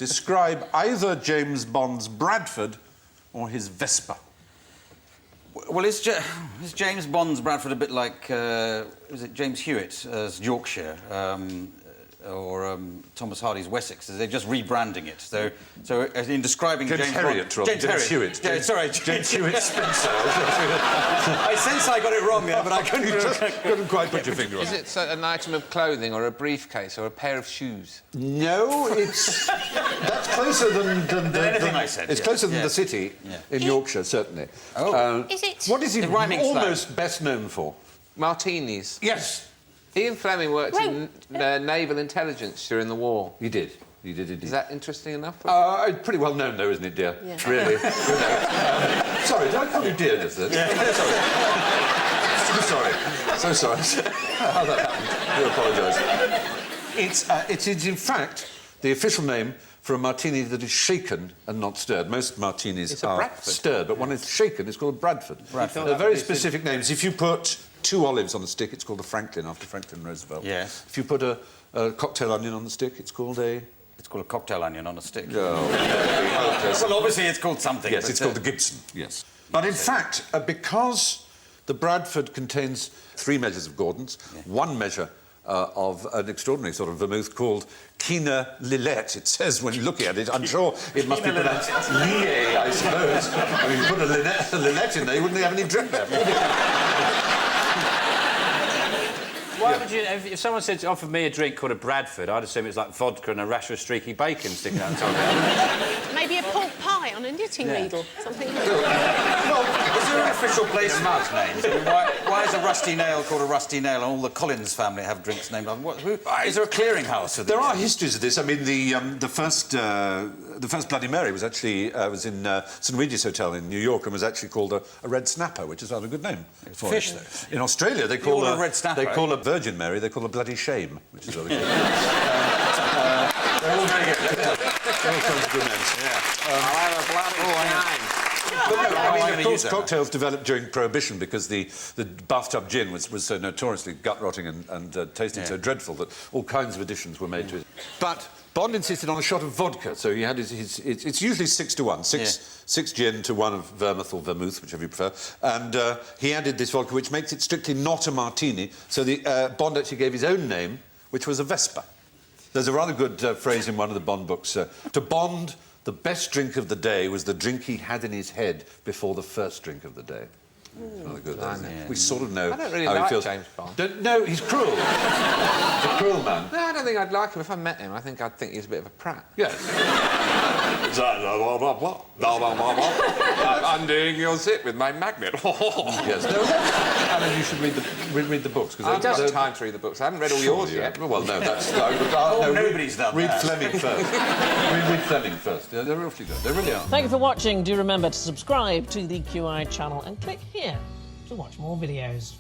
describe either James Bond's Bradford or his Vespa. Well, is James Bond's Bradford a bit like, is it James Hewitt as Yorkshire, or Thomas Hardy's Wessex? They're just rebranding it. So in describing James Herriot, Bond... James Hewitt. James Hewitt Spencer. I sense I got it wrong there, but I couldn't quite put your finger on it. Is it an item of clothing or a briefcase or a pair of shoes? No, it's... That's closer than anything I said. It's closer than the city in Yorkshire, certainly. Oh. Is it? What is he almost slang. best known for? Martinis. Yes. Ian Fleming worked in naval intelligence during the war. He did. He did indeed. Is that interesting enough? Pretty well known, though, isn't it, dear? Yeah. Really. Sorry, did I call you dear, just then? So sorry. How that happened. I do apologise. It is, in fact, the official name for a martini that is shaken and not stirred. Most martinis are stirred, but one is shaken. It's called a Bradford. They're very specific names. If you put 2 olives on a stick, it's called a Franklin, after Franklin Roosevelt. Yes. If you put a cocktail onion on the stick, it's called a... It's called a cocktail onion on a stick. Oh, well, obviously it's called something. Yes, it's called the Gibson, yes. But in fact, because the Bradford contains 3 measures of Gordon's, 1 measure of an extraordinary sort of vermouth called Quina Lillet. It says, when looking at it, I'm sure it must be pronounced Lié, I suppose. I mean, you put a Lillet in there, you wouldn't have any drip left. Why would you... If someone said, offered me a drink called a Bradford, I'd assume it's like vodka and a rasher of streaky bacon sticking out the top of it. Maybe a pork pie on a knitting needle, something like that. Well, is there an official place mug names? I mean, why is a rusty nail called a rusty nail and all the Collins family have drinks named after... Is there a clearinghouse for this? There are histories of this. I mean, the first Bloody Mary was actually was in St Regis Hotel in New York and was actually called a red snapper, which is rather a good name. Fish, though. In Australia, they call a red snapper. They call a Virgin Mary. They call a bloody shame, which is rather good. They're all very good. All kinds of good names. I'll have a bloody shame. But no, I mean, of course, cocktails developed during Prohibition because the bathtub gin was so notoriously gut-rotting and tasting so dreadful that all kinds of additions were made to it. But Bond insisted on a shot of vodka, so he had it's usually 6 to 1, 6 gin to 1 of vermouth or vermouth, whichever you prefer, and he added this vodka, which makes it strictly not a martini, so the Bond actually gave his own name, which was a Vespa. There's a rather good phrase in one of the Bond books, to Bond, the best drink of the day was the drink he had in his head before the first drink of the day. Rather good, isn't it? We sort of know I don't really how like he feels. James Bond. No, he's cruel. He's a cruel man. No, I don't think I'd like him. If I met him, I think I'd think he's a bit of a prat. Yes. I'm undoing your zip with my magnet. Yes. No, Alan, you should read the books. I don't have time to read the books. I haven't read all yours yet. Well, no, that's... nobody's done Read that. Fleming first. Read Fleming first. They're really good. They really are. Thank you for watching. Do remember to subscribe to the QI channel and click here to watch more videos.